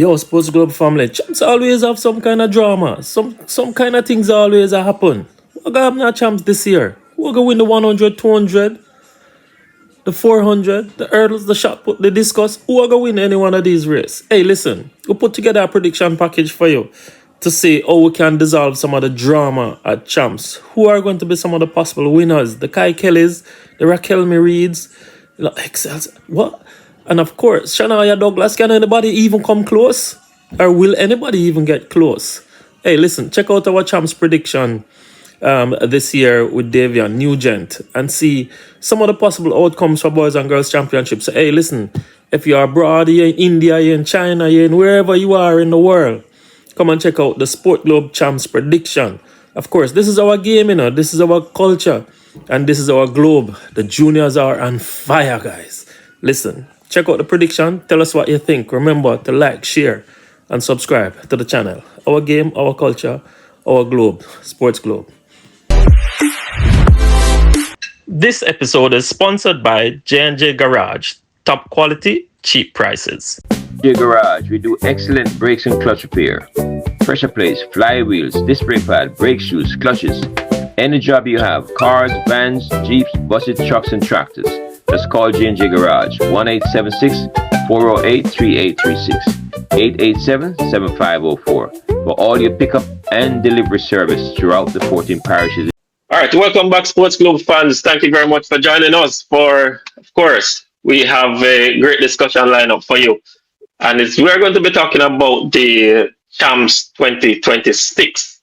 Yo, Sportsglobe family, champs always have some kind of drama. Some kind of things always happen. What gonna happen to champs this year? Who gonna win the 100, 200, the 400, the hurdles, the shot put, the discus? Who are gonna win any one of these races? Hey, listen, we put together a prediction package for you to see how we can dissolve some of the drama at champs. Who are going to be some of the possible winners? The Kai Kellys, the Raquel Reeds, Excels. What? And of course, Shania Douglas, can anybody even come close? Or will anybody even get close? Hey, listen, check out our champs prediction this year with Daveon Nugent and see some of the possible outcomes for boys and girls championships. So, hey, listen, if you're abroad, you're in India, you're in China, you're in wherever you are in the world, come and check out the Sportglobe champs prediction. Of course, this is our game, this is our culture, and this is our globe. The juniors are on fire, guys. Listen, check out the prediction. Tell us what you think. Remember to like, share, and subscribe to the channel. Our game, our culture, our globe. Sportsglobe. This episode is sponsored by J&J Garage. Top quality, cheap prices. J Garage, we do excellent brakes and clutch repair. Pressure plates, flywheels, disc brake pad, brake shoes, clutches. Any job you have, cars, vans, jeeps, buses, trucks, and tractors. Just call J&J Garage, 1-876-408-3836, 887-7504 for all your pickup and delivery service throughout the 14 parishes. All right, welcome back, Sportsglobe fans. Thank you very much for joining us. Of course, we have a great discussion lineup for you. And we're going to be talking about the Champs 2026.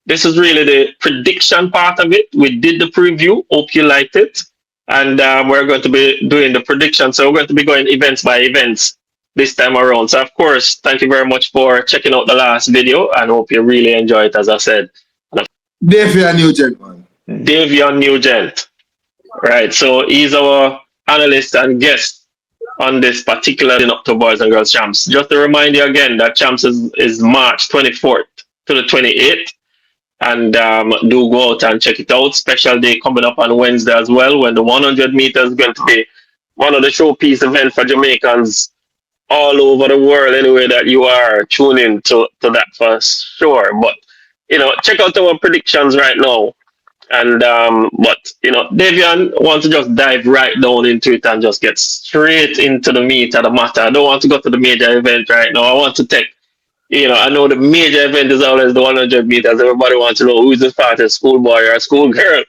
This is really the prediction part of it. We did the preview. Hope you liked it. And we're going to be doing the prediction. So we're going to be going events by events this time around. So, of course, thank you very much for checking out the last video. And hope you really enjoy it, as I said. Daveon Nugent, man. Daveon Nugent. Right. So he's our analyst and guest on this particular up to boys and girls champs. Just to remind you again that champs is March 24th to the 28th. And do go out and check it out. Special day coming up on Wednesday as well, when the 100 meters is going to be one of the showpiece events for Jamaicans all over the world. Anyway, that you are tuning to that for sure. But check out our predictions right now. And Daveon wants to just dive right down into it and just get straight into the meat of the matter. I don't want to go to the major event right now. I want to take. I know the major event is always the 100 meters. Everybody wants to know who's the fastest schoolboy or schoolgirl.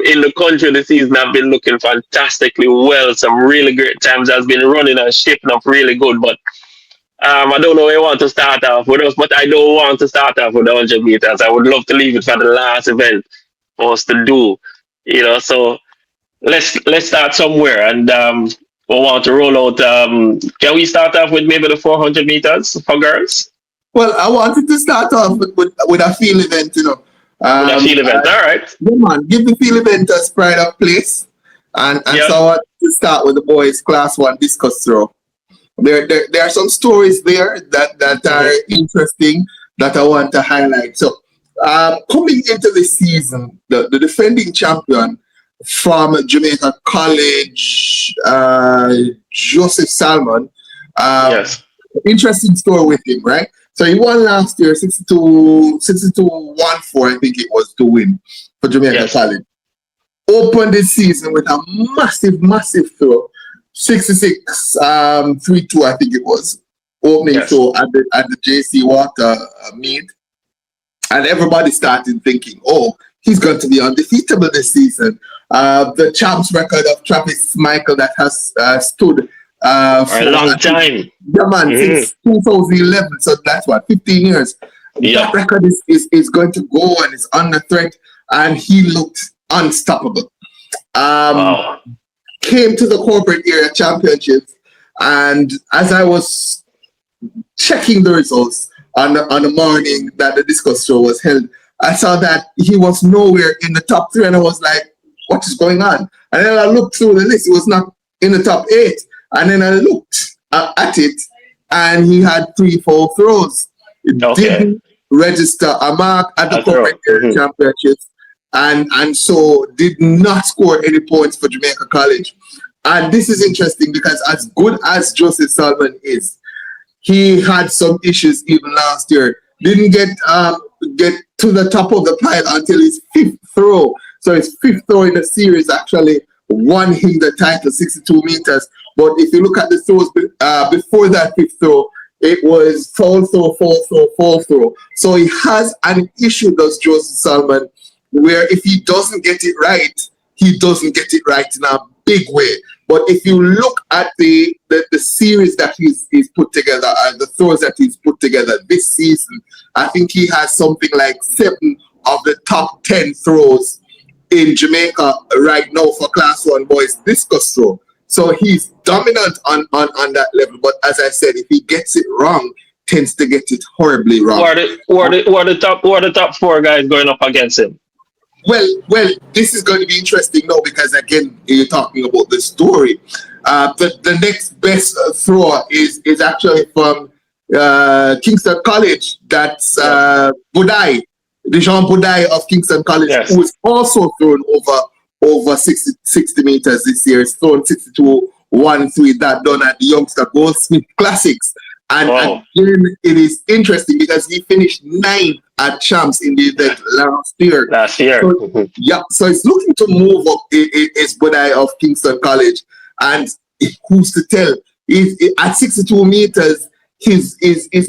In the country, the season have been looking fantastically well. Some really great times has been running and shaping up really good. But I don't know where you want to start off with us, but I don't want to start off with the 100 meters. I would love to leave it for the last event for us to do. So let's start somewhere. And we want to roll out. Can we start off with maybe the 400 meters for girls? Well, I wanted to start off with a field event, With a field event, all right. Yeah, man, give the field event a pride of place. And so I want to start with the boys' class 1 discus throw. There are some stories there that are interesting that I want to highlight. So coming into the season, the defending champion from Jamaica College, Joseph Salmon. Interesting story with him, right? So he won last year, 62-14, I think it was, to win for Jamaica College. Opened this season with a massive throw, 66-32, I think it was, opening throw at the JC Water meet. And everybody started thinking, oh, he's going to be undefeatable this season. The champs record of Travis Michael that has stood for a long time. Yeah, man, since 2011. So that's 15 years. Yeah. That record is going to go and is under threat. And he looked unstoppable. Wow. Came to the corporate area championships. And as I was checking the results on the morning that the discus show was held, I saw that he was nowhere in the top 3, and I was like, what is going on? And then I looked through the list, he was not in the top 8. And then I looked at it, and he had 3-4 throws. It didn't register a mark at the corporate area championships, and so did not score any points for Jamaica College. And this is interesting because as good as Joseph Salmon is, he had some issues even last year. Didn't get to the top of the pile until his fifth throw. So his fifth throw in the series actually won him the title, 62 meters. But if you look at the throws before that fifth throw, it was fall throw, fall throw, fall throw. So he has an issue, does Joseph Salmon, where if he doesn't get it right, he doesn't get it right in a big way. But if you look at the series that he's put together and the throws that he's put together this season, I think he has something like 7 of the top 10 throws in Jamaica right now for Class 1 boys discus throw. So he's dominant on that level. But as I said, if he gets it wrong, tends to get it horribly wrong. Who are the top 4 guys going up against him? Well, this is going to be interesting now because again, you're talking about the story. The next best thrower is actually from Kingston College. That's Budai, Daveon Budai of Kingston College, yes, who is also thrown over 60 meters this year. He's thrown 62.13, that done at the Youngster Goldsmith Classics. And wow, again, it is interesting because he finished 9th at champs in the event last year. So, yeah, so he's looking to move up. Is Budai of Kingston College, and who's to tell? At 62 meters, he's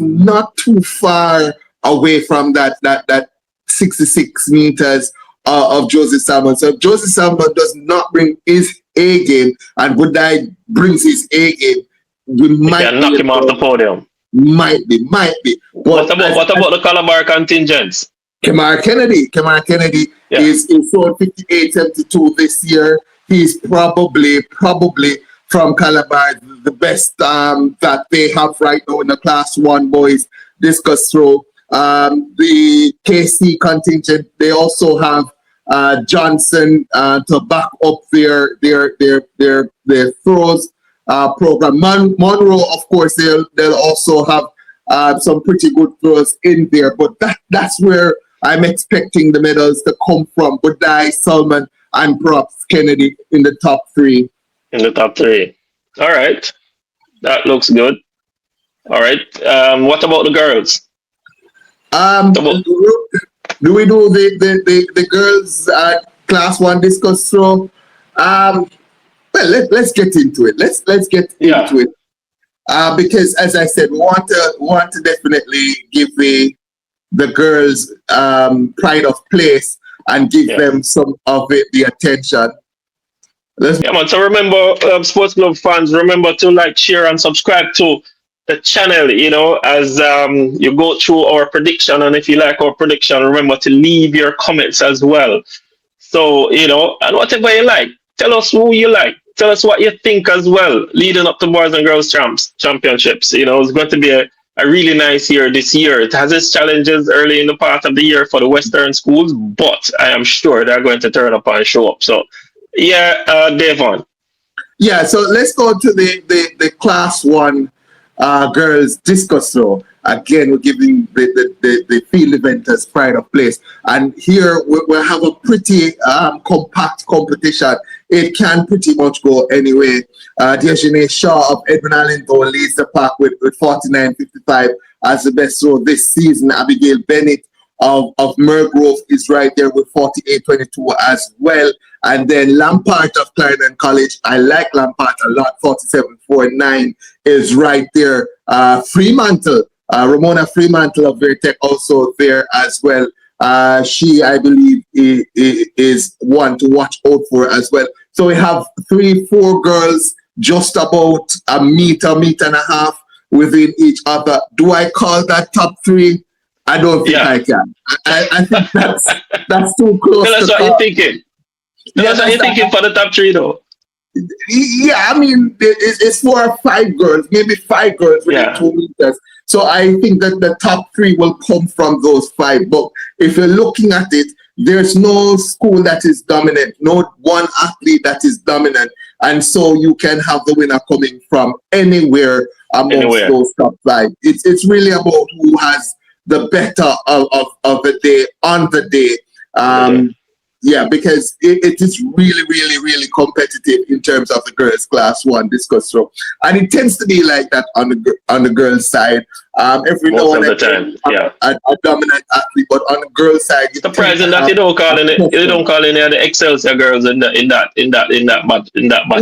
not too far away from that 66 meters of Joseph Salmon. So if Joseph Salmon does not bring his A game and Budai brings his A game, we might knock him off the podium. Might be. What about the Calabar contingents? Kamar Kennedy is throwing 58.72 this year. He's probably from Calabar the best that they have right now in the Class 1 boys discus throw. The KC contingent, they also have Johnson to back up their throws program. Monroe, of course, they'll also have some pretty good throws in there, but that's where I'm expecting the medals to come from. Budai, Salmon, and perhaps Kennedy in the top 3. In the top 3. All right, that looks good. All right, what about the girls? Do we do the girls Class 1 discus throw? Well, let's get into it. Let's get into it. Because as I said, we want to definitely give the girls pride of place and give them some of the attention. So remember, Sportglobe fans, remember to share and subscribe to the channel, as you go through our prediction. And if you like our prediction, remember to leave your comments as well. So, and whatever you like, tell us who you like. Tell us what you think as well, leading up to Boys and Girls Championships. It's going to be a really nice year this year. It has its challenges early in the part of the year for the Western schools, but I am sure they're going to turn up and show up. So, Daveon. Yeah, so let's go to the Class 1 girls discus throw. Again, we're giving the field eventers pride of place. And here we have a pretty compact competition. It can pretty much go anyway. Diogene Shaw of Edwin Allentown leads the pack with 49.55 as the best throw this season. Abigail Bennett of Mergrove is right there with 48.22 as well. And then Lampart of Clarendon College, I like Lampart a lot, 47.49 is right there. Fremantle, Ramona Fremantle of Vertec also there as well. She, I believe, is one to watch out for as well. So we have 3-4 girls just about a meter and a half within each other. Do I call that top 3? I don't think I can. I think that's too close. Tell us what you're thinking. Tell us what you're thinking for the top 3, though. Yeah, I mean, it's 4 or 5 girls, maybe 5 girls within 2 meters. So I think that the top 3 will come from those 5. But if you're looking at it, there's no school that is dominant, no one athlete that is dominant. And so you can have the winner coming from anywhere amongst those top 5. It's really about who has the better of the day on the day. Yeah, because it is really, really, really competitive in terms of the girls' class one discus throw, and it tends to be like that on the girls' side. Every Most now of and the again, time, yeah. a dominant athlete, but on the girls' side, you tend Surprising to that have a you tough don't call in the Excelsior girls in that match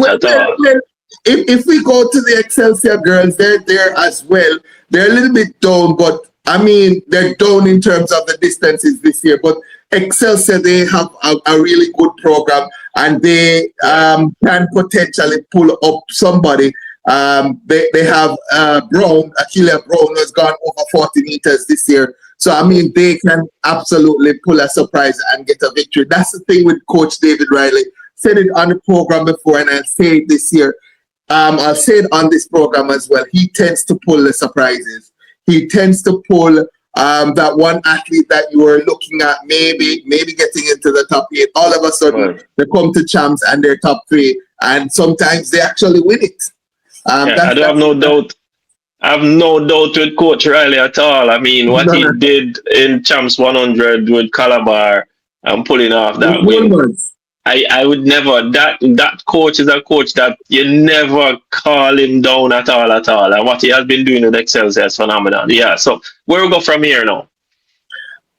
well, at well, all. well, if we go to the Excelsior girls, they're there as well. They're a little bit down, but I mean, they're down in terms of the distances this year. But Excelsior, they have a really good program, and they can potentially pull up somebody. They have Brown, Achille Brown, has gone over 40 meters this year. So, I mean, they can absolutely pull a surprise and get a victory. That's the thing with Coach David Riley. Said it on the program before, and I'll say it this year. I'll say it on this program as well. He tends to pull the surprises. He tends to pull that one athlete that you were looking at, maybe getting into the top 8. All of a sudden, they come to champs and they're top 3, and sometimes they actually win it. I don't have no doubt. I have no doubt with Coach Riley at all. I mean, what he did in Champs 100 with Calabar and pulling off that win. I would never, that coach is a coach that you never call him down at all. And what he has been doing with Excelsior is phenomenal. Yeah, so where we go from here now?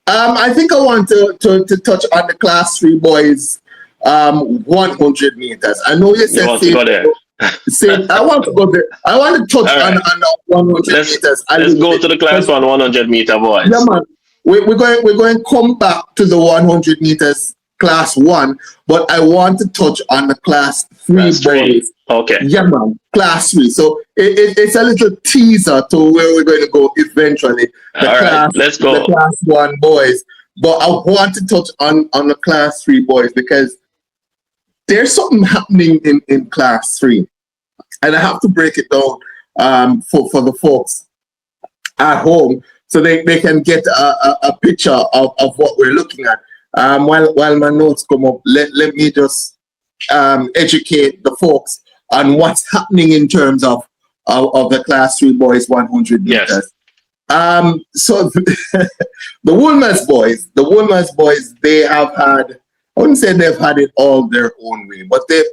I think I want to touch on the class 3 boys 100 meters. I know you said you want to go there. I want to go there. I want to touch on the 100 meters. Let's go to the class 100 meter boys. Yeah, man. We're going to come back to the 100 meters class 1, but I want to touch on the class 3 boys. Okay. Yeah, man. Class 3. So it's a little teaser to where we're going to go eventually. Let's go. The class 1 boys. But I want to touch on the class 3 boys because there's something happening in class 3. And I have to break it down for the folks at home so they can get a picture of what we're looking at. While my notes come up, let me just educate the folks on what's happening in terms of the class 3 boys 100 meters. Yes. So the Woolmer's boys, they have had, I wouldn't say they've had it all their own way, but they've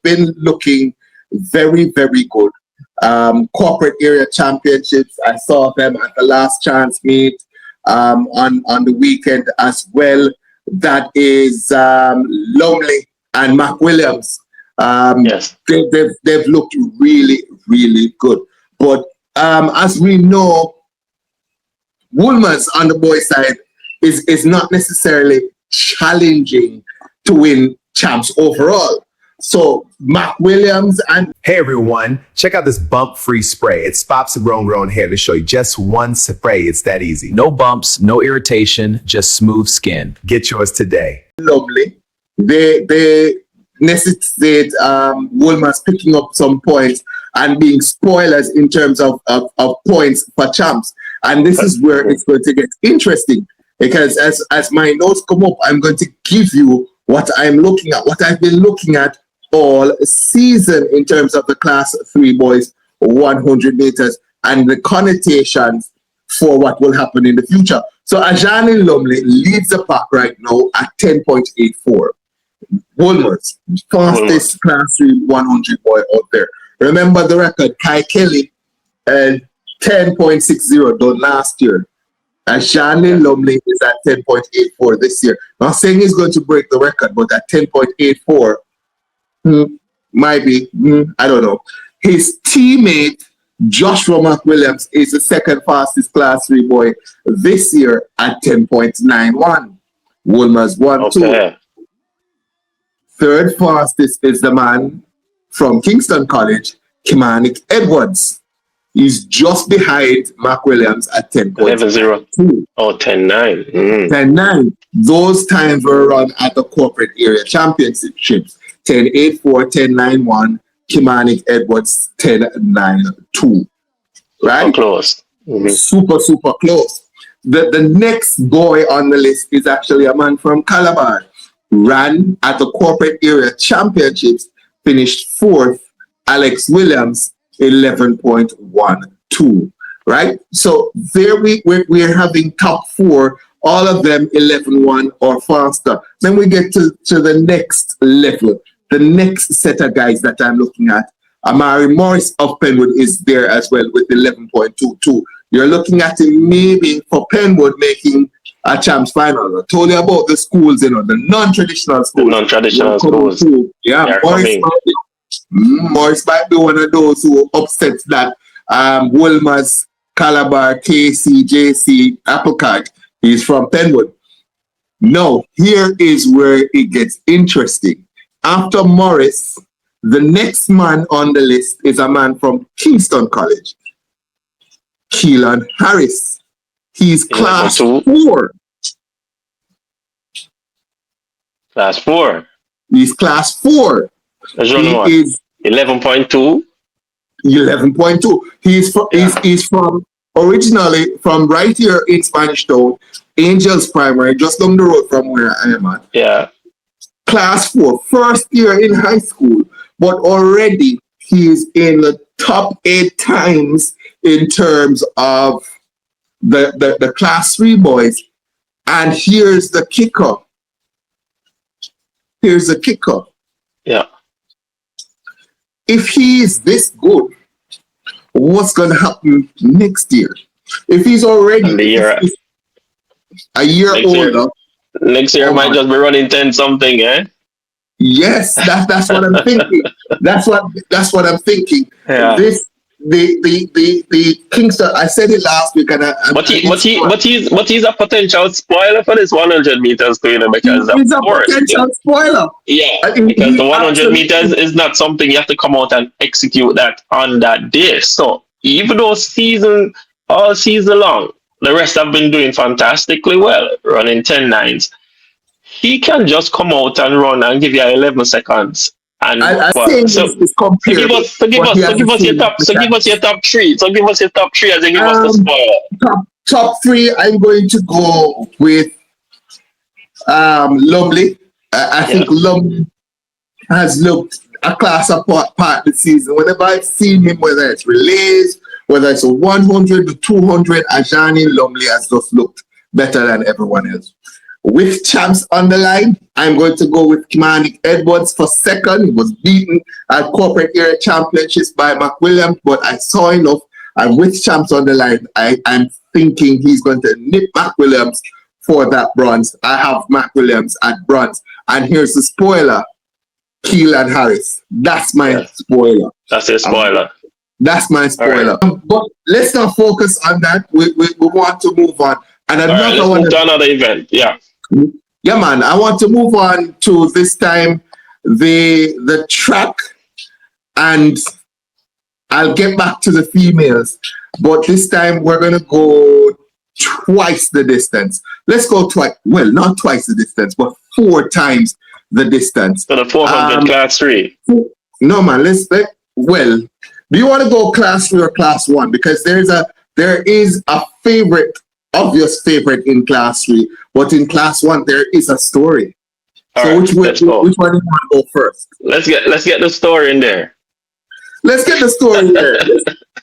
been looking very, very good. Corporate area championships, I saw them at the last chance meet on the weekend as well. That is Lumley and Mac Williams. Yes. They've looked really, really good. But as we know, Woolmer's on the boys' side is not necessarily challenging to win champs overall. So Mac Williams and hey everyone, check out this bump-free spray. It stops the grown hair to show you just one spray. It's that easy. No bumps, no irritation, just smooth skin. Get yours today. Lovely. They necessitate Woolmer's picking up some points and being spoilers in terms of points for champs. And this is where it's going to get interesting because as my notes come up, I'm going to give you what I'm looking at, what I've been looking at all season in terms of the class 3 boys 100 meters and the connotations for what will happen in the future. So Ajani Lumley leads the pack right now at 10.84. Woolmer's fastest class 3 100 boy out there. Remember the record, Kai Kelly 10.60 done last year. Ajani Lumley is at 10.84 this year. Not saying he's going to break the record, but at 10.84, might be, I don't know. His teammate, Joshua McWilliams, is the second fastest class 3 boy this year at 10.91. Woolmer's 1-2. Third fastest is the man from Kingston College, Kimanic Edwards. He's just behind Mac Williams at 10.02. Oh, 10.9. 10.9. Those times were run at the corporate area championships. 10.84, 10.91, Kimanic Edwards 10.92. Right? Super close. Super, super close. The next boy on the list is actually a man from Calabar. Ran at the corporate area championships, finished 4th, Alex Williams, 11.12. Right? So there we're having top 4 All of them 11-1 or faster. Then we get to the next level. The next set of guys that I'm looking at. Amari Morris of Penwood is there as well with 11.22. You're looking at him maybe for Penwood making a champs final. I told you about the schools, the non-traditional schools. The non-traditional schools. Yeah, Morris might be one of those who upsets that Wolmer's, Calabar, KC, JC, Applecart. He's from Penwood. Now, here is where it gets interesting. After Morris, the next man on the list is a man from Kingston College, Keelan Harris. He's class 4. Class 4. He's class 4. He is 11.2. 11.2. He's from originally from right here in Spanish Town, Angels Primary, just down the road from where I am at. Yeah. Class 4, first year in high school, but already he's in the top 8 times in terms of the class 3 boys. And here's the kicker. Yeah. If he is this good, what's going to happen next year? If he's already a year older. Next year might just be running 10 something, eh? Yes, that's what I'm thinking. That's what I'm thinking. Yeah. The Kingston. I said it last week, but he's a potential spoiler for this 100 meters too, because he's a potential spoiler. Yeah, because the 100 meters is not something you have to come out and execute that on that day. So even though all season long, the rest have been doing fantastically well, running 10.9s. He can just come out and run and give you 11 seconds. And give us your top 3. So give us your top 3 as you give us the spoiler. Top 3. I'm going to go with Lumley. I think Lumley has looked a class apart part this season. Whenever I've seen him, whether it's relays, whether it's a 100 to 200, Ajani Lumley has just looked better than everyone else. With champs on the line, I'm going to go with Kimani Edwards for second. He was beaten at corporate area championships by Mac Williams, but I saw enough. And with champs on the line, I'm thinking he's going to nip Mac Williams for that bronze. I have Mac Williams at bronze. And here's the spoiler, Keelan Harris. That's my spoiler. That's your spoiler. That's my spoiler. Right. But let's not focus on that. We want to move on. And let's move to another event. Yeah. Yeah, man. I want to move on to this time the track, and I'll get back to the females. But this time we're gonna go twice the distance. Let's go twice. Well, not twice the distance, but 4 times the distance. So the 400 class 3. No, man. Well, do you want to go class 3 or class 1? Because there is a obvious favorite in class 3, but in class 1 there is a story. So which one do you want to go first? Let's get the story in there. Let's get the story in there.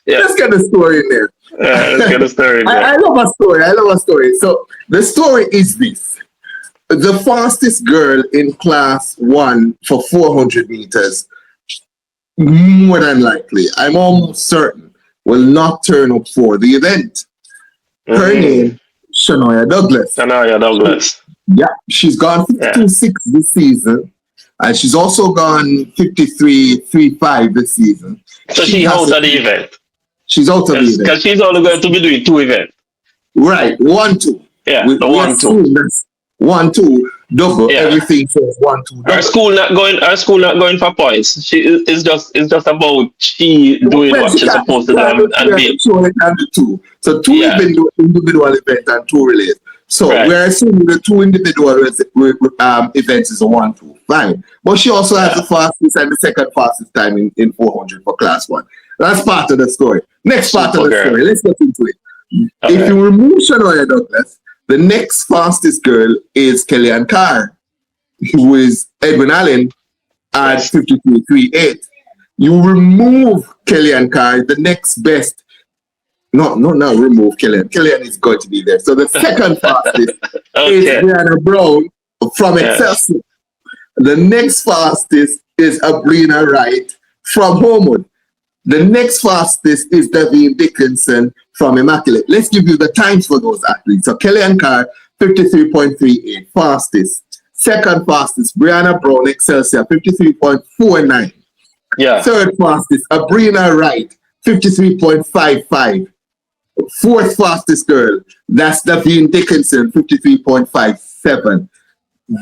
Let's get the story in there. Let's get the story in there. I love a story. So the story is this. The fastest girl in class 1 for 400 meters, more than likely, I'm almost certain, will not turn up for the event. Her name, Shania Douglas. Yeah, she's gone 52.6 this season, and she's also gone 53.35 this season. So she's out of the event. She's out of the event. Because she's only going to be doing 2 events. Right, 1-2. Yeah, the 1-2. 1-2, double, everything says 1-2. Double. Her school not going for points. It's just about she doing what she's supposed to do and be. So 2 individual events and 2 relays. So we're assuming the 2 individual events is a 1-2. Fine. But she also has the fastest and the second fastest time in 400 for class 1. That's part of the story. Next part of the story. Let's get into it. Okay. If you remove Shania Douglas, the next fastest girl is Kellyanne Carr, who is Edwin Allen at 53.38. You remove Kellyanne Carr, the next best not remove Killian. Killian is going to be there. So the second fastest is Okay. Brianna Brown from Yeah. Excelsior. The next fastest is Abrina Wright from Homewood. The next fastest is Daveon Dickinson from Immaculate. Let's give you the times for those athletes. So Kellyanne Carr, 53.38, fastest. Second fastest, Brianna Brown, Excelsior, 53.49. Yeah. Third fastest, Abrina Wright, 53.55. Fourth fastest girl, that's Daveon Dickinson, 53.57.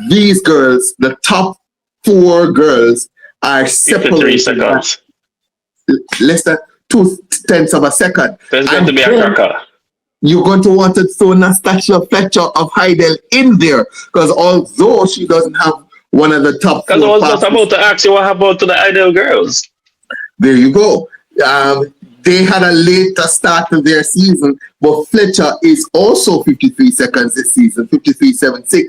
These girls, the top four girls, are 53 separated by seconds. less than 0.2 of a second. There's going And to be a then cracker. you're going to want to throw Nastasia Fletcher of Heidel in there, because although she doesn't have one of the top Because I four was just fastest, about to ask you what happened to the Ideal Girls. there you go. They had a later start to their season, but Fletcher is also 53 seconds this season, 53.76.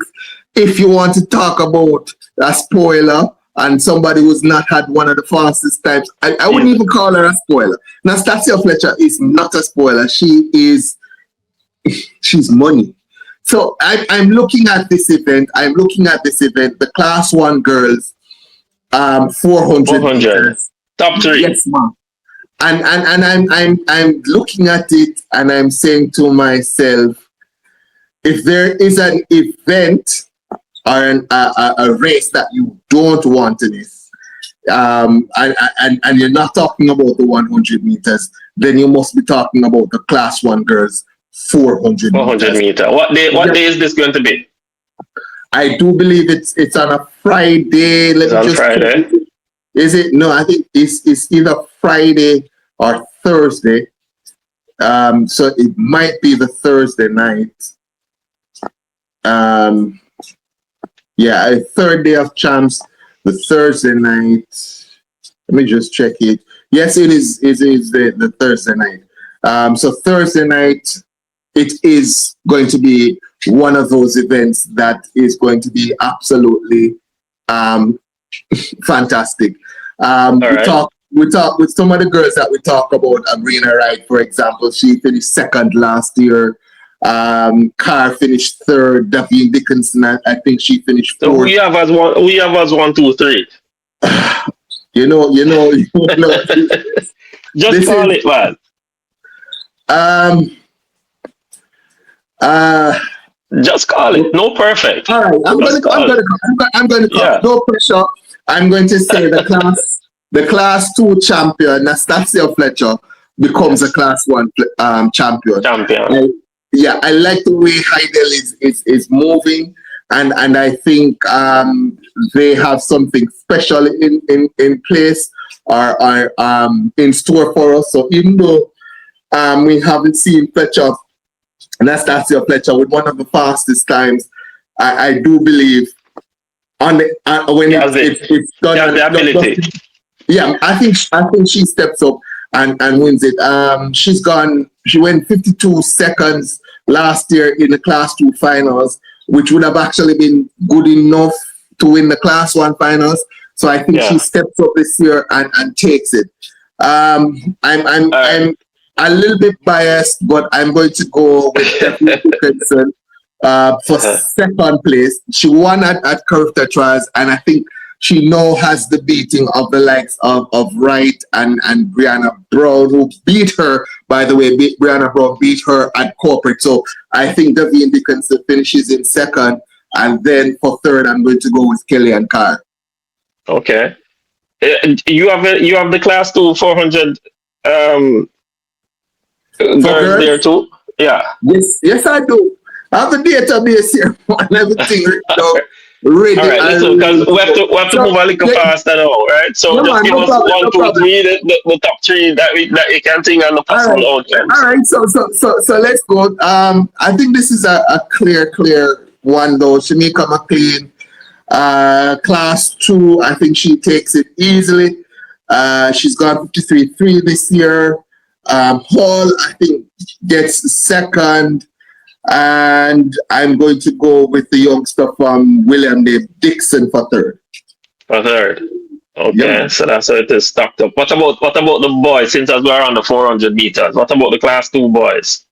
If you want to talk about a spoiler and somebody who's not had one of the fastest times, I wouldn't even call her a spoiler. Nastasia Fletcher is not a spoiler. She's money. So I'm looking at this event. The Class 1 girls, 400 400. meters. Top three. Yes, ma'am. And I'm looking at it and I'm saying to myself, if there is an event or a race that you don't want in this, and you're not talking about the 100 meters, then you must be talking about the Class 1 girls 400 400 meters. meter. What day is this going to be? I do believe it's on a Friday. It's on Friday. Is it? No, I think it's either Friday or Thursday. So it might be the Thursday night. Yeah, a third day of champs, the Thursday night. Let me just check it. Yes, it is the Thursday night. So Thursday night, it is going to be one of those events that is going to be absolutely fantastic. We talk with some of the girls that we talk about. Abrina Wright, for example, she finished second last year. Carr finished third. Daveon Dickinson, I think she finished fourth. So we have as 1, 2, 3. You know. Just call it, man. Just call it. No perfect. All right, I'm going to call. Yeah. No pressure. I'm going to say the class 2 champion, Nastasia Fletcher, becomes a class 1 champion. I like the way Heidel is moving, and I think they have something special in place or in store for us. So even though we haven't seen Fletcher, Nastasia Fletcher with one of the fastest times, I do believe when it's done, the ability. Yeah, I think she steps up and wins it. She went 52 seconds last year in the Class 2 finals, which would have actually been good enough to win the Class 1 finals. So I think she steps up this year and takes it. I'm a little bit biased, but I'm going to go with Daveon Dickinson for second place. She won at Curved Trials, and I think she now has the beating of the likes of Wright and Brianna Brown, who beat her, by the way. Brianna Brown beat her at corporate. So I think Daveon Dickinson finishes in second. And then for third, I'm going to go with Kellyanne Carr. Okay. You have the Class 2 400 girls there too? Yeah. Yes, I do. I have the database here and everything ready. All right, listen, because we have to move a little faster now, right? So just give us 1, 2, 3, the top 3 that you can think on the possible outcomes. All right, so let's go. I think this is a clear one though. Shamika McLean, Class 2, I think she takes it easily. She's gone 53.3 this year. Hall, I think, gets second. And I'm going to go with the youngster from William Dave Dixon for third. Yeah, Okay, man. so that's how it is stocked up. What about the boys? Since as we're on the 400 meters, what about the class two boys?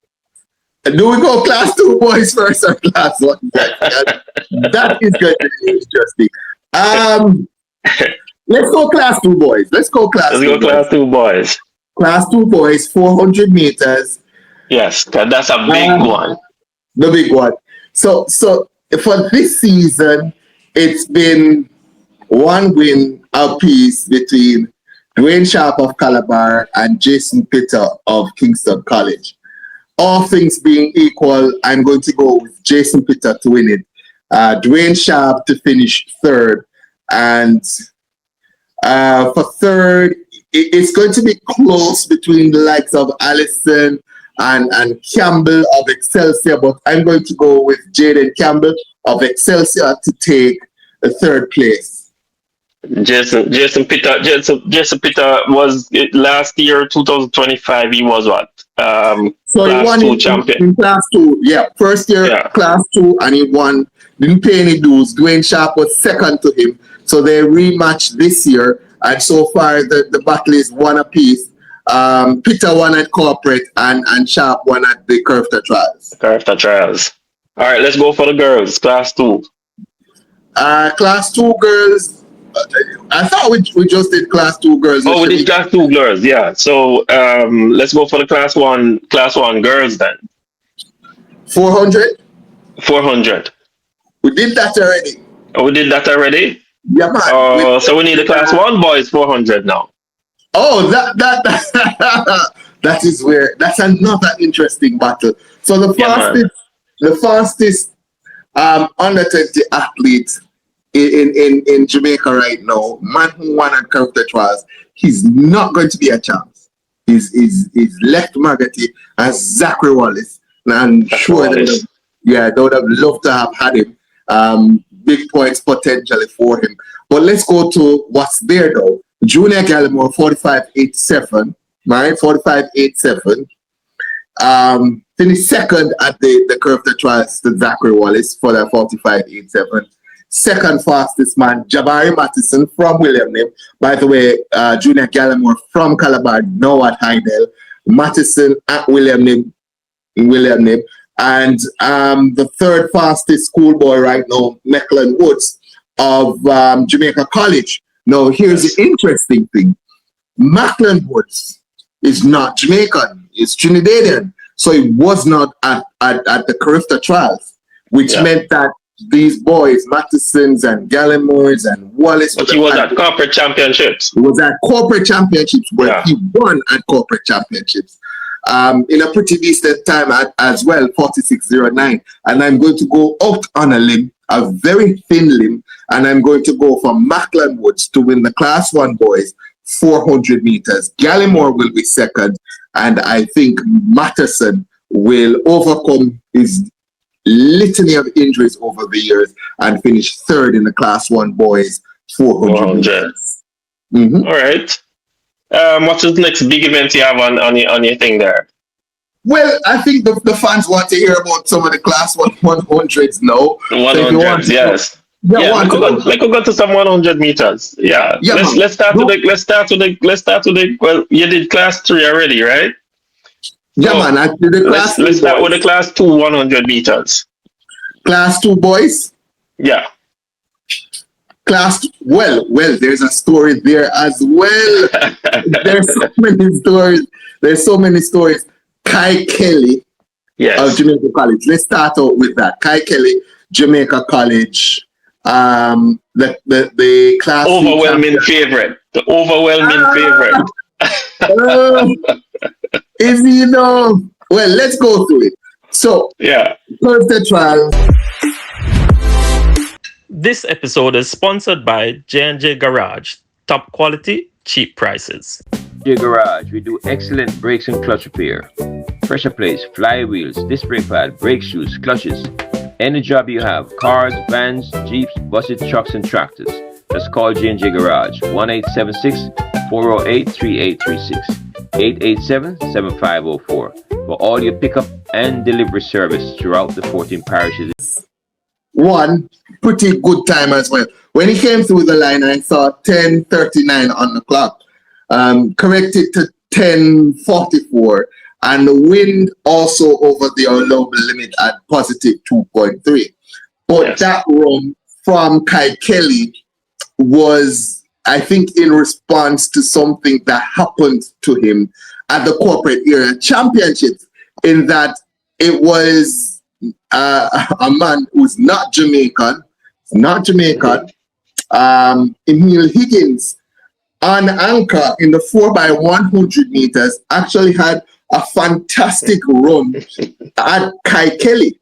Do we go class two boys first or class one guys? That is going to be interesting. Um, let's go class two boys. Let's go class Let's two go boys. class two boys. Class two boys, 400 meters. Yes, 'cause that's a big one. The big one. So for this season, it's been one win apiece between Dwayne Sharp of Calabar and Jason Pitter of Kingston College. All things being equal, I'm going to go with Jason Pitter to win it. Dwayne Sharp to finish third. And for third, it's going to be close between the likes of Allison and Campbell of Excelsior, but I'm going to go with Jaden Campbell of Excelsior to take the third place. Jason Peter was last year, 2025. He was what? So he Class won two in champion. class two, yeah, first year Yeah. class two, and he won, didn't pay any dues. Dwayne Sharp was second to him, so they rematched this year, and so far the battle is one apiece. Peter won at corporate, and Sharp won at the Curved Trials. After trials. All right, let's go for the girls. Class two. Class two girls. I thought we just did class two girls. Oh, we did class two girls. Yeah. So let's go for the class one girls then. 400. 400. We did that already. Oh, we did that already. Yeah, man. So we need the class one boys 400 now. Oh, that is where that's another interesting battle. So the fastest under 20 athlete in Jamaica right now, man who won at Curved Trials, he's not going to be a chance. He's left Magati as Zachary Wallace. And I'm sure that they would have loved to have had him. Big points potentially for him. But let's go to what's there though. Junior Gallimore 45.87, right? 45.87. Finished second at the Curved Trials to Zachary Wallace for that 45.87. Second fastest man, Jabari Mattison from William Nib. By the way, Junior Gallimore from Calabar, now at Hydel. Mattison at William Nib. And the third fastest schoolboy right now, Mecklen Woods of Jamaica College. Now, here's the interesting thing. Mecklen Woods is not Jamaican, it's Trinidadian. So he was not at the Curved Trials, which meant that these boys, Mattisons and Gallimores and Wallace. But he was at corporate championships. He was at corporate championships where he won at corporate championships. In a pretty decent time as well, 46.09. And I'm going to go out on a limb, a very thin limb, and I'm going to go for Mecklen Woods to win the Class 1 boys 400 meters. Gallimore will be second, and I think Mattison will overcome his litany of injuries over the years and finish third in the Class 1 boys 400 meters. Mm-hmm. All right. What's the next big event you have on your thing there? Well, I think the fans want to hear about some of the Class 1 100s now. 100s, so yes. Let's go to some 100 meters. Yeah. Let's start with the. Well, you did Class 3 already, right? Yeah, man. I did the Class 2. Let's start with the Class 2 100 meters. Class 2 boys. Yeah. Well, there's a story there as well. There's so many stories. Kai Kelly of Jamaica College. Let's start out with that. Kai Kelly, Jamaica College. The class overwhelming favorite. The overwhelming favorite. If you know, well, let's go through it. So, first trial. This episode is sponsored by J&J Garage. Top quality, cheap prices. J Garage, we do excellent brakes and clutch repair. Pressure plates, flywheels, disc brake pad, brake shoes, clutches. Any job you have, cars, vans, jeeps, buses, trucks, and tractors. Just call J&J Garage, 1-876-408-3836, 887-7504 for all your pickup and delivery service throughout the 14 parishes. one pretty good time as well. When he came through the line, I saw 10:39 on the clock, corrected to 10:44, and the wind also over the allowable limit at positive 2.3. But that run from Kai Kelly was, I think, in response to something that happened to him at the corporate area championships, in that it was a man who's not Jamaican, Emil Higgins, on anchor in the 4x100 meters, actually had a fantastic run at Kai Kelly.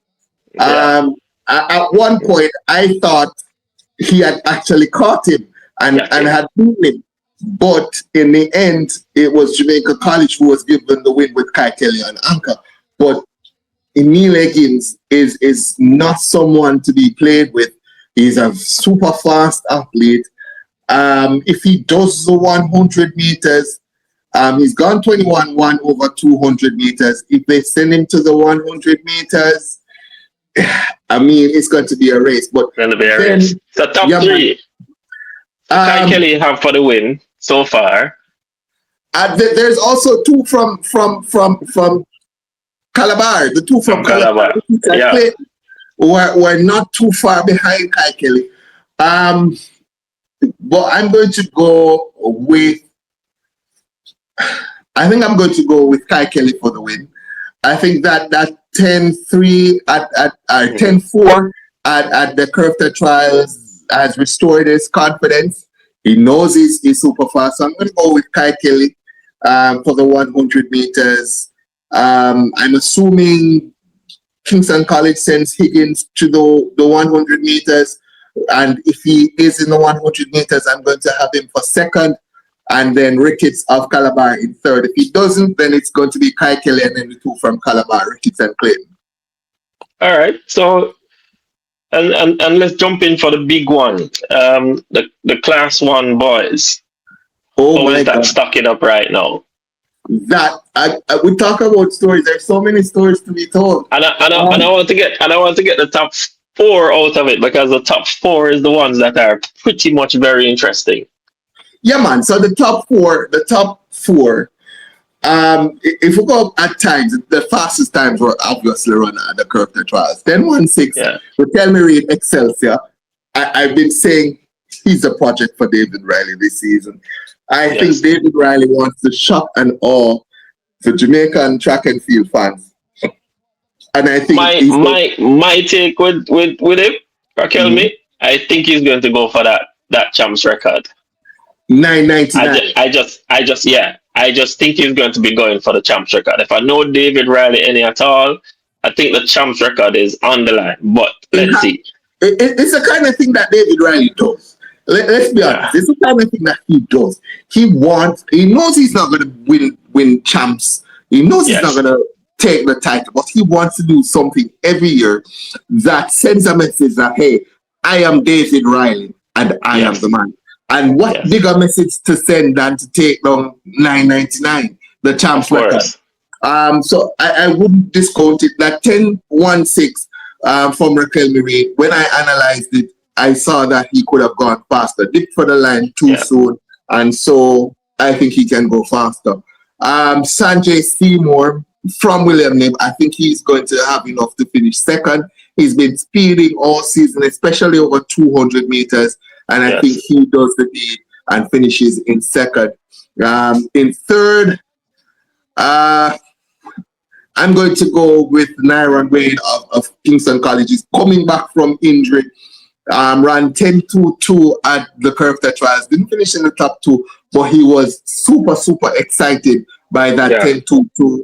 At one point, I thought he had actually caught him and had beaten him. But in the end, it was Jamaica College who was given the win with Kai Kelly on anchor. But Emil Higgins is not someone to be played with. He's a super fast athlete. If he does the 100 meters, he's gone 21-1 over 200 meters. If they send him to the 100 meters, I mean, it's going to be a race. But it's going to be a race. The top three. Kai Kelly have for the win so far. There's also two from Calabar. The two from Calabar. Were not too far behind Kai Kelly. But I'm going to go with. I think I'm going to go with Kai Kelly for the win. I think that 10-3 at 10-4 at the Curved Trials has restored his confidence. He knows he's super fast. So I'm going to go with Kai Kelly for the 100 meters. I'm assuming Kingston College sends Higgins to the 100 meters. And if he is in the 100 meters, I'm going to have him for second. And then Ricketts of Calabar in third. If he doesn't, then it's going to be Kai Kelly and then the two from Calabar, Ricketts and Clayton. All right. So, and let's jump in for the big one. The Class 1 boys. How is that stocking up right now? That we talk about stories. There's so many stories to be told. And I want to get the top 4 out of it, because the top 4 is the ones that are pretty much very interesting. Yeah, man. So the top four. If we go at times, the fastest times were obviously run at the Curved Trials. 10:16. Yeah. Tell me, read Excelsior. I've been saying he's a project for David Riley this season. I think David Riley wants to shock and awe the Jamaican track and field fans. And I think my take with him, Raquel, I think he's going to go for that champs record. 999. I just think he's going to be going for the champs record. If I know David Riley any at all, I think the champs record is on the line. But let's see. It's the kind of thing that David Riley does. Let's be honest. It's the kind of thing that he does. He knows he's not going to win champs. He knows he's not going to take the title, but he wants to do something every year that sends a message that, hey, I am David Riley and I am the man. And what bigger message to send than to take down 999, the champs record. So I wouldn't discount it. That 10:16 from Raquel Marie, when I analyzed it, I saw that he could have gone faster. Dipped for the line too soon. And so I think he can go faster. Sanjay Seymour from William Lim, I think he's going to have enough to finish second. He's been speeding all season, especially over 200 meters. And I think he does the deed and finishes in second. In third, I'm going to go with Nyron Wade of Kingston College. He's coming back from injury. Ran 10:22 at the Curved Trials. Didn't finish in the top 2, but he was super, super excited by that 10:22.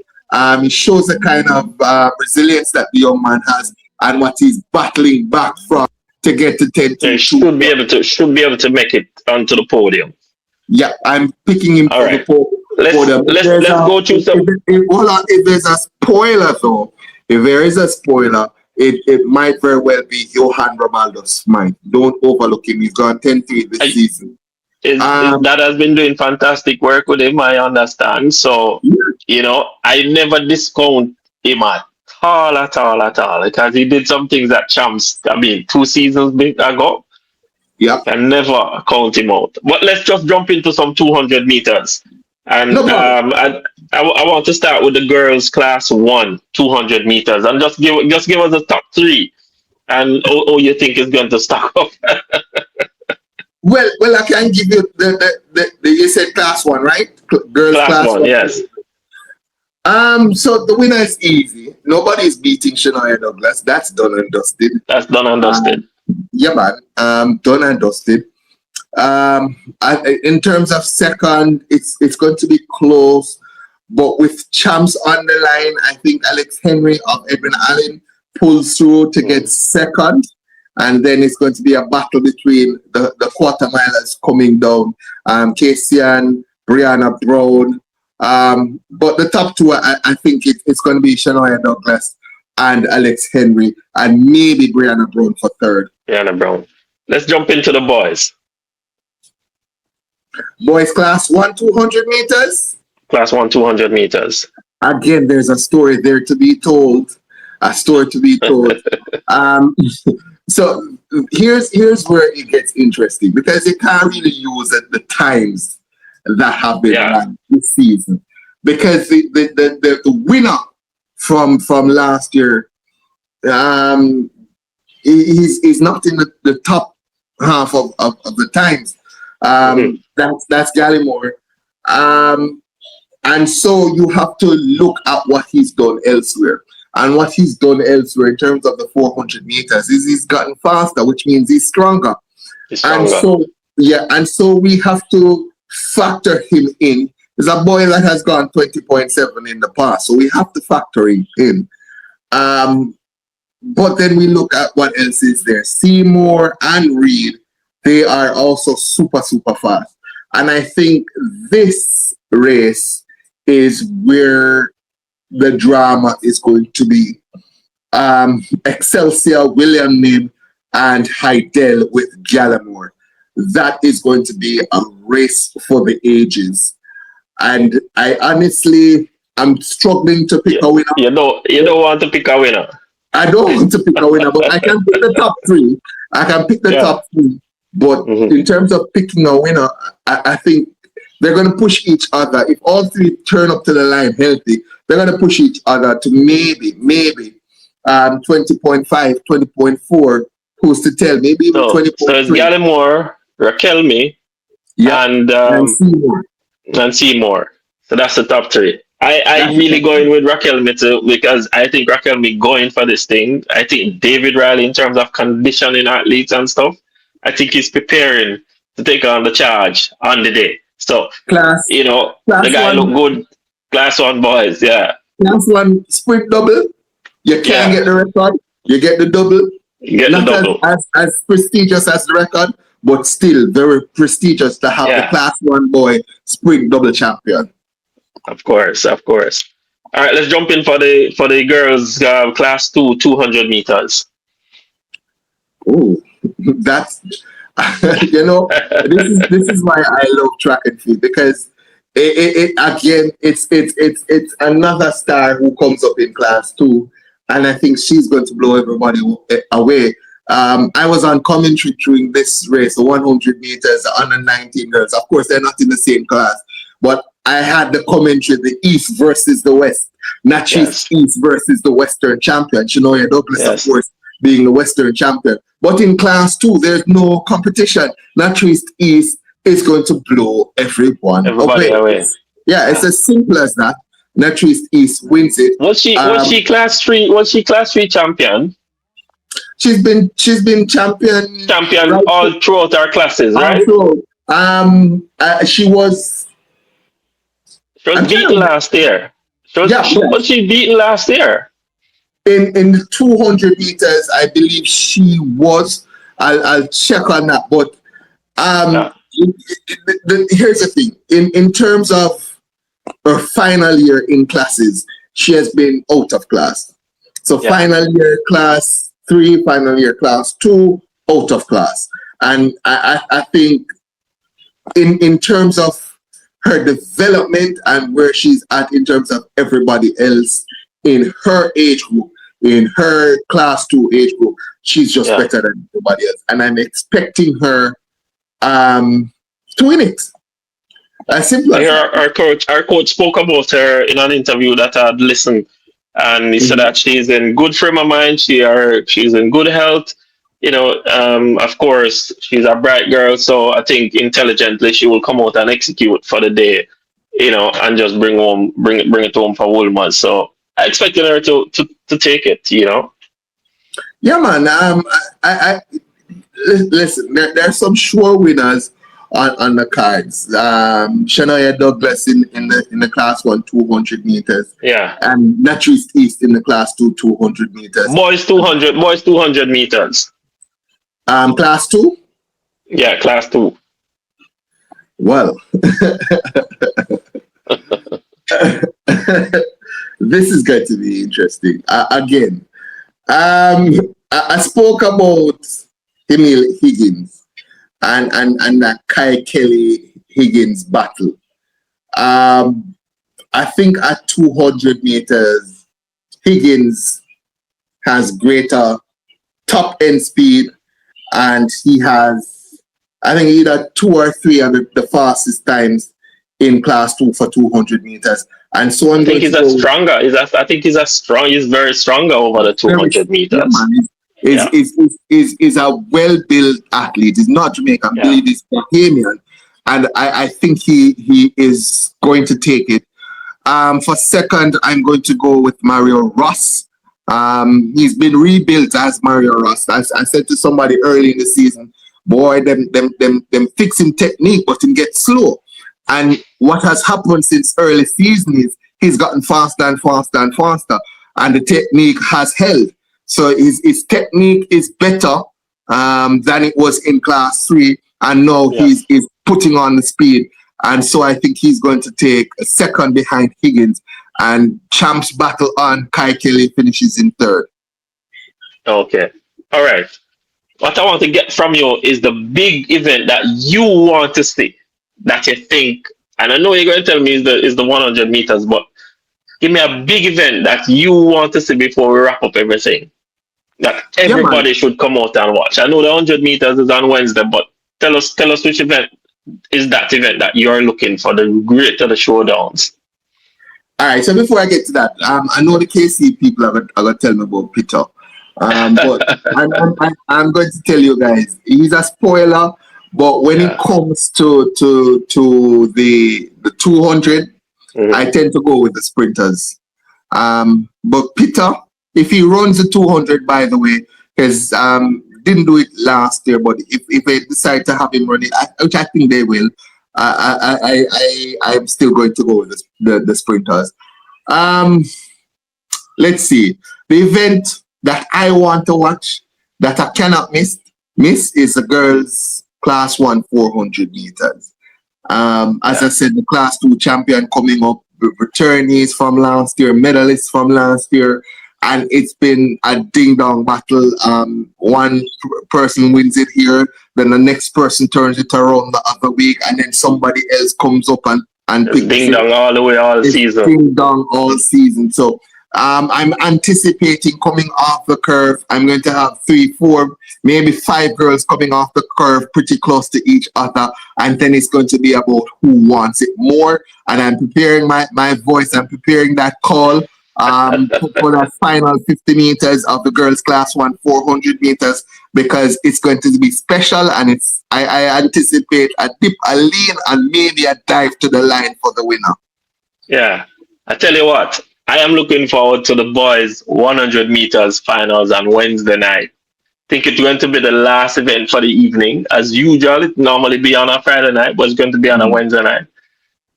It shows the kind of resilience that the young man has and what he's battling back from to get to 10:22. Should be able to make it onto the podium. Yeah, I'm picking him for the podium. Let's go through some. If there's a spoiler though, if there is a spoiler, it might very well be Johan Romaldo Smythe. Don't overlook him. He's gone 10-3 this season. That has been doing fantastic work with him, I understand. So, I never discount him at at all. Because he did some things that champs, I mean, 2 seasons ago. Yep. Can never count him out. But let's just jump into some 200 meters. And No problem. I want to start with the girls class 1, 200 meters, and just give us the top 3 and how you think is going to stack up. Well, I can give you the you said class 1, right? Girls Class class 1, 1. yes. So the winner is easy. Nobody's beating Shania Douglas. That's done and dusted. That's done and dusted. Yeah, man. Done and dusted. In terms of second, it's going to be close, but with champs on the line, I think Alex Henry of Edwin Allen pulls through to get second, and then it's going to be a battle between the quarter milers coming down, Kasian, Brianna Brown, but the top 2, I think it's going to be Shania Douglas and Alex Henry, and maybe Brianna Brown for third. Brianna Brown. Let's jump into the boys. Boys class 1, 200 meters. Class 1, 200 meters. Again, there's a story there to be told. So here's where it gets interesting, because you can't really use the times that have been run this season, because the winner from last year, he's not in the top half of the times. That's Gallimore. And so you have to look at what he's done elsewhere. And what he's done elsewhere in terms of the 400 meters is he's gotten faster, which means he's stronger. And so we have to factor him in. There's a boy that has gone 20.7 in the past, so we have to factor him in. But then we look at what else is there. Seymour and Reed, they are also super fast. And I think this race is where the drama is going to be. Excelsior, William Nim, and Heidel with Gallimore. That is going to be a race for the ages. And I honestly, I'm struggling to pick a winner. You don't want to pick a winner. I don't want to pick a winner, but I can pick the top 3. Top 3. But in terms of picking a winner, I think they're going to push each other. If all 3 turn up to the line healthy, they're going to push each other to maybe 20.5, 20.4. Who's to tell? Maybe even 20.3. So it's Gallimore, Raquelme, and Seymour. So that's the top 3. I'm really going with Raquelme too, because I think Raquelme going for this thing. I think David Riley, in terms of conditioning athletes and stuff, I think he's preparing to take on the charge on the day. So, the guy look good. Class 1 boys, yeah. Class 1 sprint double. You can't get the record. You get the double. Not as prestigious as the record, but still very prestigious to have the class 1 boy sprint double champion. Of course. All right, let's jump in for the girls class 2, 200 meters. Oh, that's this is why I love track and field, because it's another star who comes up in class 2, and I think she's going to blow everybody away. I was on commentary during this race, the 100 meters, the under 19 girls. Of course, they're not in the same class, but I had the commentary, the East versus the West, not just East versus the Western champion. Shania Douglas, of course, being the Western champion. But in class 2, there's no competition. Naturist East is going to blow everybody away. Yeah, it's as simple as that. Naturist East wins it. Was she class 3? Was she class 3 champion? She's been champion all throughout our classes, right? She was beaten last year. Was she beaten last year? In the 200 meters, I believe she was. I'll check on that. But here's the thing. In terms of her final year in classes, she has been out of class. So final year class 3, final year class 2, out of class. And I think in terms of her development and where she's at in terms of everybody else, in her age group, in her class 2 age group, she's just better than everybody else. And I'm expecting her to win it. As simple as that. Our coach spoke about her in an interview that I had listened, and he said that she's in good frame of mind. She's in good health. Of course, she's a bright girl, so I think intelligently she will come out and execute for the day, and just bring it home for Woolman. So I expected her to take it. Yeah, man. I listen. There's some sure winners on the cards. Shania Douglas in the class 1 200 meters. Yeah. And Naturist East in the class 2 200 meters. Boys 200 meters. Class 2? Yeah, class 2. Well, this is going to be interesting. Again, I spoke about Emil Higgins and that Kai Kelly Higgins battle. I think at 200 meters, Higgins has greater top end speed, and he has, I think, either 2 or 3 of the fastest times in class 2 for 200 meters. And so I think he's very stronger over the 200 meters. Yeah, is a well-built athlete. He's not Jamaican, I believe he's Bahamian. And I think he is going to take it. For second, I'm going to go with Mario Ross. He's been rebuilt as Mario Ross. I said to somebody early in the season, boy, them fix him technique, but him get slow. And what has happened since early season is he's gotten faster and faster and faster, and the technique has held. So his technique is better than it was in class 3, and now he's putting on the speed. And so I think he's going to take a second behind Higgins, and champs battle on. Kai Kelly finishes in third. Okay. All right. What I want to get from you is the big event that you want to see, that you think, and I know you're going to tell me is the 100 meters, but give me a big event that you want to see before we wrap up everything, that everybody should come out and watch. I know the 100 meters is on Wednesday, but tell us which event is that event that you're looking for, the greater the showdowns. All right, so before I get to that, I know the KC people are going to tell me about Peter, but I'm going to tell you guys, he's a spoiler, but when it comes to the 200, I tend to go with the sprinters. But Peter, if he runs the 200, by the way, because didn't do it last year, but if they decide to have him run it, which I think they will, I'm still going to go with the sprinters. Let's see. The event that I want to watch that I cannot miss is the girls' class 1 400 meters. As I said, the class 2 champion coming up, returnees from last year, medalists from last year, and it's been a ding-dong battle. One person wins it here, then the next person turns it around the other week, and then somebody else comes up and picks ding-dong all the way all season. Ding-dong all season. So I'm anticipating coming off the curve. I'm going to have 3, 4, maybe 5 girls coming off the curve pretty close to each other. And then it's going to be about who wants it more. And I'm preparing my voice. I'm preparing that call for that final 50 meters of the girls' class 1 400 meters, because it's going to be special. And I anticipate a dip, a lean, and maybe a dive to the line for the winner. Yeah. I tell you what, I am looking forward to the boys' 100 meters finals on Wednesday night. I think it's going to be the last event for the evening. As usual, it normally be on a Friday night, but it's going to be on a Wednesday night.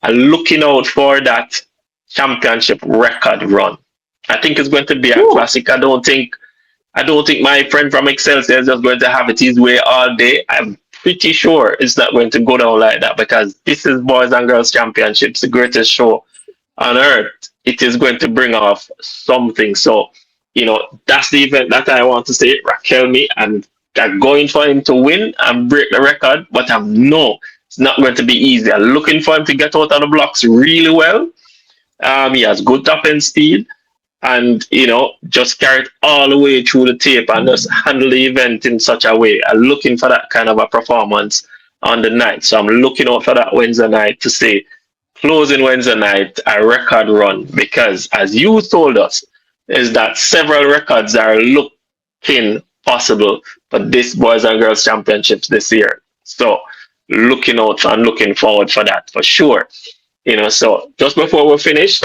I'm looking out for that championship record run. I think it's going to be a classic. I don't think my friend from Excelsior is just going to have it his way all day. I'm pretty sure it's not going to go down like that, because this is Boys and Girls Championships, the greatest show on earth. It is going to bring off something. So, that's the event that I want to see. Raquel me, and I'm going for him to win and break the record, but I know it's not going to be easy. I'm looking for him to get out of the blocks really well. He has good top end speed. and just carry it all the way through the tape and just handle the event in such a way. I'm looking for that kind of a performance on the night. So I'm looking out for that Wednesday night to say closing Wednesday night a record run, because as you told us, is that several records are looking possible for this boys and girls championships this year. So looking out and looking forward for that for sure. So just before we finish,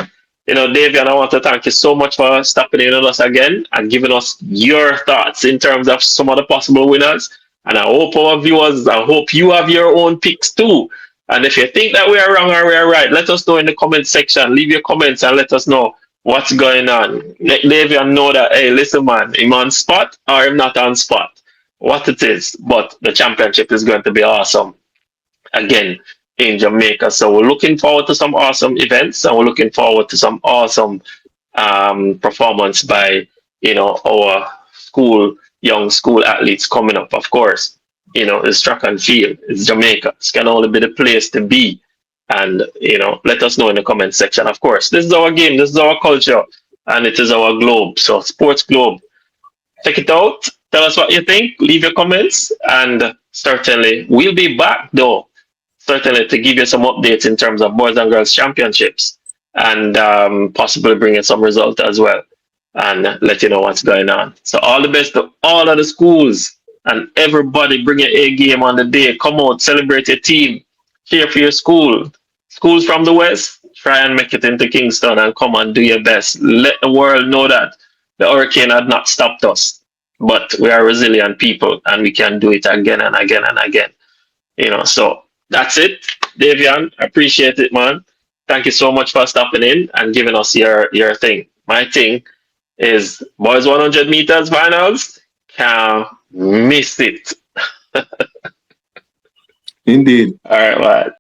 Davian, I want to thank you so much for stopping in on us again and giving us your thoughts in terms of some of the possible winners. And I hope our viewers, I hope you have your own picks too. And if you think that we are wrong or we are right, let us know in the comment section. Leave your comments and let us know what's going on. Let Davian know that, hey, listen, man, I'm on spot or I'm not on spot. What it is, but the championship is going to be awesome again in Jamaica. So we're looking forward to some awesome events, and we're looking forward to some awesome performance by our young school athletes coming up. Of course, it's track and field, it's Jamaica. It's can only be the place to be. And let us know in the comment section. Of course, this is our game, this is our culture, and it is our globe. So Sportsglobe, check it out. Tell us what you think. Leave your comments, and certainly we'll be back though. Certainly to give you some updates in terms of boys and girls championships, and possibly bringing some result as well, and let you know what's going on. So all the best to all of the schools and everybody. Bring your A game on the day. Come out, celebrate your team, cheer for your school. Schools from the West, try and make it into Kingston and come and do your best. Let the world know that the hurricane had not stopped us, but we are resilient people and we can do it again and again and again. So that's it. Davion, I appreciate it, man. Thank you so much for stopping in and giving us your thing. My thing is boys 100 meters finals. Can't miss it. Indeed. All right, man.